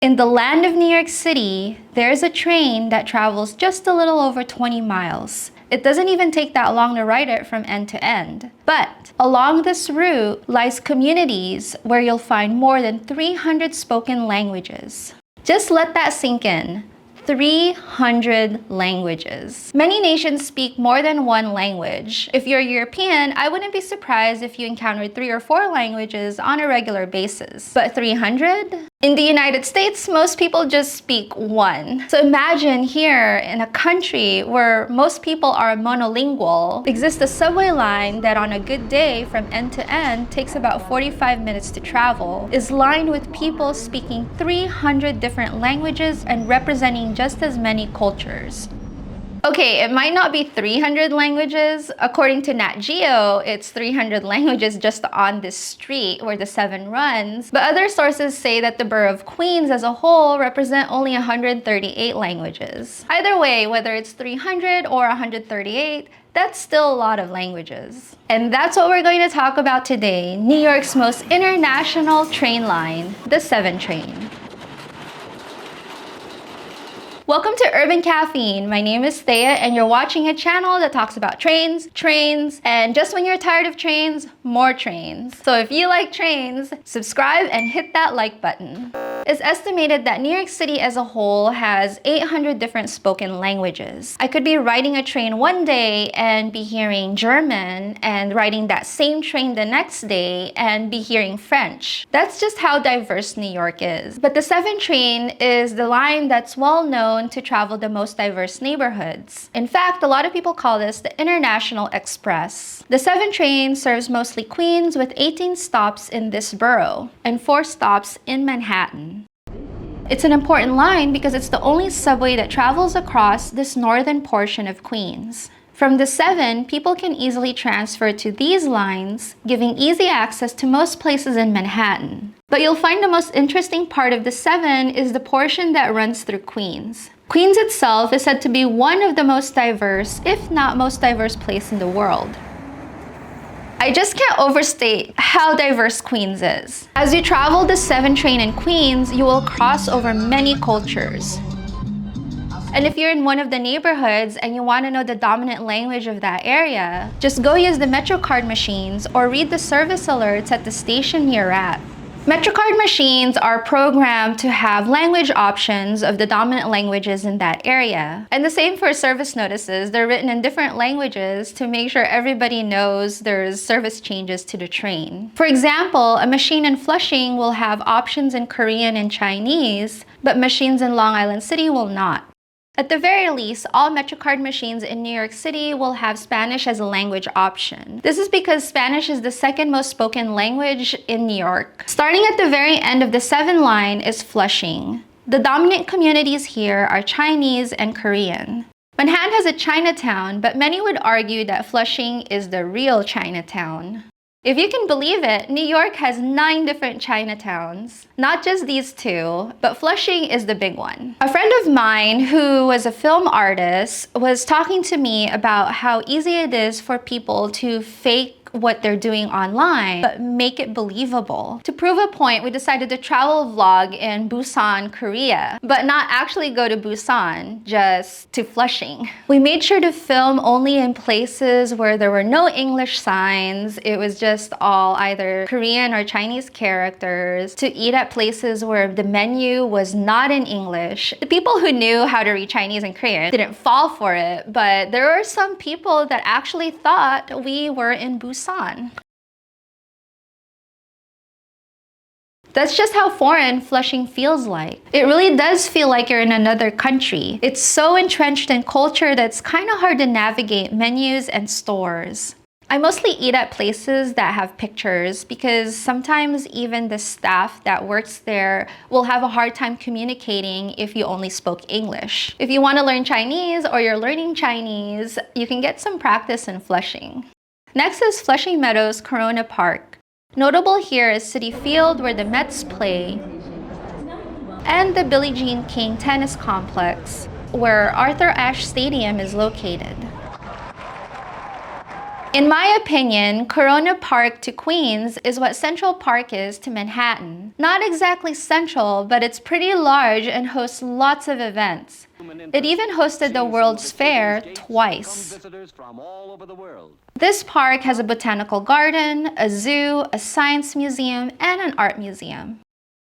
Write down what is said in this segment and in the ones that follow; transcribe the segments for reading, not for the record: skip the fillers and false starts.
In the land of New York City, there's a train that travels just a little over 20 miles. It doesn't even take that long to ride it from end to end. But along this route lies communities where you'll find more than 300 spoken languages. Just let that sink in. 300 languages. Many nations speak more than one language. If you're European, I wouldn't be surprised if you encountered 3 or 4 languages on a regular basis. But 300? In the United States, most people just speak one. So imagine here in a country where most people are monolingual, exists a subway line that on a good day from end to end takes about 45 minutes to travel, is lined with people speaking 300 different languages and representing just as many cultures. Okay, it might not be 300 languages. According to NatGeo, it's 300 languages just on this street where the 7 runs. But other sources say that the borough of Queens as a whole represent only 138 languages. Either way, whether it's 300 or 138, that's still a lot of languages. And that's what we're going to talk about today, New York's most international train line, the 7 train. Welcome to Urban Caffeine. My name is Thea and you're watching a channel that talks about trains, and just when you're tired of trains, more trains. So if you like trains, subscribe and hit that like button. It's estimated that New York City as a whole has 800 different spoken languages. I could be riding a train one day and be hearing German, and riding that same train the next day and be hearing French. That's just how diverse New York is. But the 7 train is the line that's well known to travel the most diverse neighborhoods. In fact, a lot of people call this the International Express. The 7 train serves mostly Queens with 18 stops in this borough and 4 stops in Manhattan. It's an important line because it's the only subway that travels across this northern portion of Queens. From the 7, people can easily transfer to these lines, giving easy access to most places in Manhattan. But you'll find the most interesting part of the 7 is the portion that runs through Queens. Queens itself is said to be one of the most diverse, if not most diverse place in the world. I just can't overstate how diverse Queens is. As you travel the 7 train in Queens, you will cross over many cultures. And if you're in one of the neighborhoods and you want to know the dominant language of that area, just go use the MetroCard machines or read the service alerts at the station you're at. MetroCard machines are programmed to have language options of the dominant languages in that area. And the same for service notices. They're written in different languages to make sure everybody knows there's service changes to the train. For example, a machine in Flushing will have options in Korean and Chinese, but machines in Long Island City will not. At the very least, all MetroCard machines in New York City will have Spanish as a language option. This is because Spanish is the second most spoken language in New York. Starting at the very end of the 7 line is Flushing. The dominant communities here are Chinese and Korean. Manhattan has a Chinatown, but many would argue that Flushing is the real Chinatown. If you can believe it, New York has 9 different Chinatowns. Not just these 2, but Flushing is the big one. A friend of mine who was a film artist was talking to me about how easy it is for people to fake what they're doing online, but make it believable. To prove a point, we decided to travel vlog in Busan, Korea, but not actually go to Busan, just to Flushing. We made sure to film only in places where there were no English signs. It was just all either Korean or Chinese characters, to eat at places where the menu was not in English. The people who knew how to read Chinese and Korean didn't fall for it, but there were some people that actually thought we were in Busan. That's just how foreign Flushing feels like. It really does feel like you're in another country. It's so entrenched in culture that it's kind of hard to navigate menus and stores. I mostly eat at places that have pictures because sometimes even the staff that works there will have a hard time communicating if you only spoke English. If you want to learn Chinese or you're learning Chinese, you can get some practice in Flushing. Next is Flushing Meadows Corona Park. Notable here is Citi Field where the Mets play, and the Billie Jean King Tennis Complex where Arthur Ashe Stadium is located. In my opinion, Corona Park to Queens is what Central Park is to Manhattan. Not exactly central, but it's pretty large and hosts lots of events. It even hosted the World's Fair twice. This park has a botanical garden, a zoo, a science museum, and an art museum.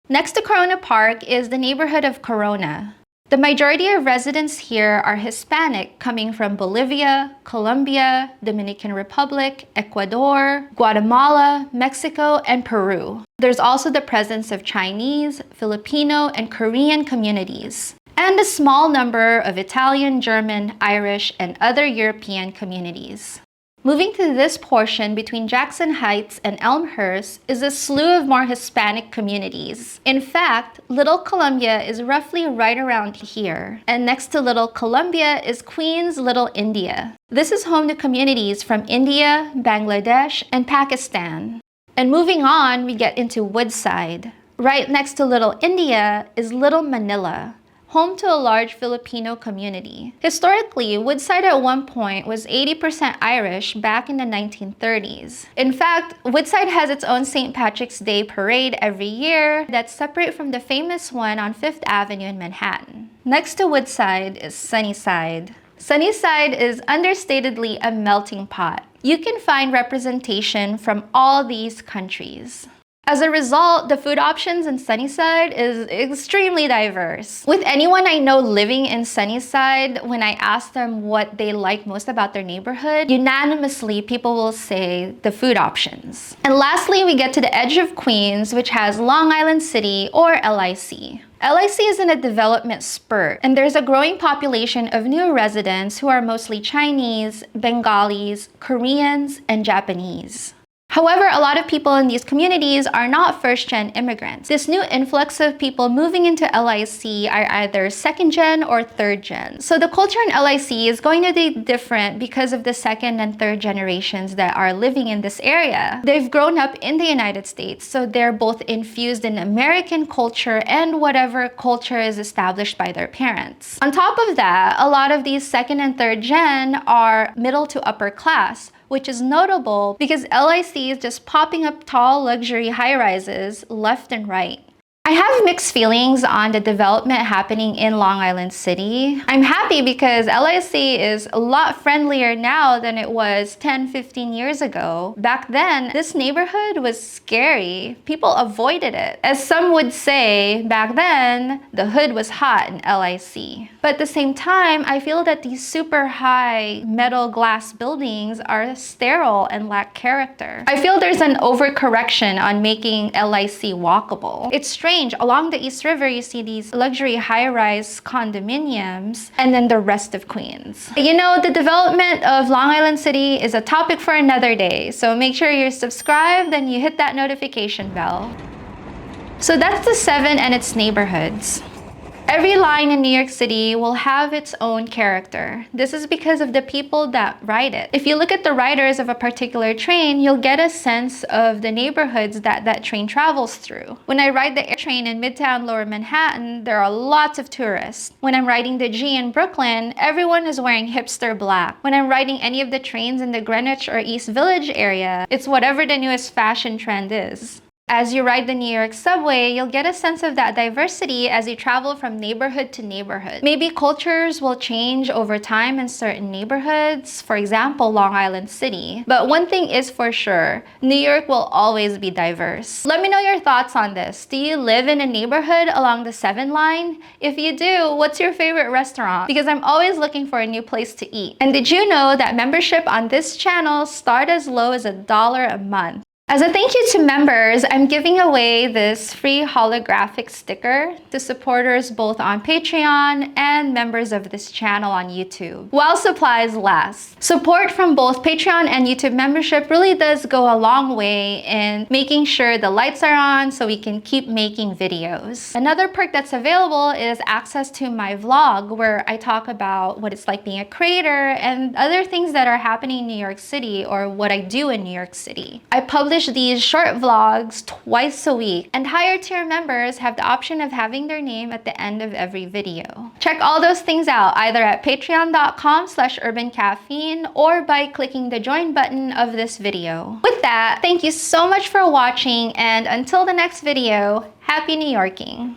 Next to Corona Park is the neighborhood of Corona. The majority of residents here are Hispanic, coming from Bolivia, Colombia, Dominican Republic, Ecuador, Guatemala, Mexico, and Peru. There's also the presence of Chinese, Filipino, and Korean communities, and a small number of Italian, German, Irish, and other European communities. Moving to this portion between Jackson Heights and Elmhurst is a slew of more Hispanic communities. In fact, Little Colombia is roughly right around here, and next to Little Colombia is Queens Little India. This is home to communities from India, Bangladesh, and Pakistan. And moving on, we get into Woodside. Right next to Little India is Little Manila, home to a large Filipino community. Historically, Woodside at one point was 80% Irish back in the 1930s. In fact, Woodside has its own St. Patrick's Day parade every year that's separate from the famous one on Fifth Avenue in Manhattan. Next to Woodside is Sunnyside. Sunnyside is understatedly a melting pot. You can find representation from all these countries. As a result, the food options in Sunnyside is extremely diverse. With anyone I know living in Sunnyside, when I ask them what they like most about their neighborhood, unanimously people will say the food options. And lastly, we get to the edge of Queens, which has Long Island City, or LIC. LIC is in a development spurt, and there's a growing population of new residents who are mostly Chinese, Bengalis, Koreans, and Japanese. However, a lot of people in these communities are not first-gen immigrants. This new influx of people moving into LIC are either second-gen or third-gen. So the culture in LIC is going to be different because of the second and third generations that are living in this area. They've grown up in the United States, so they're both infused in American culture and whatever culture is established by their parents. On top of that, a lot of these second and third gen are middle to upper class, which is notable because LIC is just popping up tall luxury high-rises left and right. I have mixed feelings on the development happening in Long Island City. I'm happy because LIC is a lot friendlier now than it was 10-15 years ago. Back then, this neighborhood was scary. People avoided it. As some would say, back then, the hood was hot in LIC. But at the same time, I feel that these super high metal glass buildings are sterile and lack character. I feel there's an overcorrection on making LIC walkable. It's strange. Along the East River, you see these luxury high-rise condominiums, and then the rest of Queens. You know, the development of Long Island City is a topic for another day, so make sure you're subscribed and you hit that notification bell. So that's the 7 and its neighborhoods. Every line in New York City will have its own character. This is because of the people that ride it. If you look at the riders of a particular train, you'll get a sense of the neighborhoods that that train travels through. When I ride the air train in Midtown Lower Manhattan, there are lots of tourists. When I'm riding the G in Brooklyn, everyone is wearing hipster black. When I'm riding any of the trains in the Greenwich or East Village area, it's whatever the newest fashion trend is. As you ride the New York subway, you'll get a sense of that diversity as you travel from neighborhood to neighborhood. Maybe cultures will change over time in certain neighborhoods, for example, Long Island City. But one thing is for sure, New York will always be diverse. Let me know your thoughts on this. Do you live in a neighborhood along the 7 line? If you do, what's your favorite restaurant? Because I'm always looking for a new place to eat. And did you know that membership on this channel start as low as $1 a month? As a thank you to members, I'm giving away this free holographic sticker to supporters both on Patreon and members of this channel on YouTube, while supplies last. Support from both Patreon and YouTube membership really does go a long way in making sure the lights are on so we can keep making videos. Another perk that's available is access to my vlog, where I talk about what it's like being a creator and other things that are happening in New York City or what I do in New York City. I publish publish these short vlogs twice a week, and higher tier members have the option of having their name at the end of every video. Check all those things out either at patreon.com/urbancaffeine or by clicking the join button of this video. With that, thank you so much for watching, and until the next video, happy New Yorking!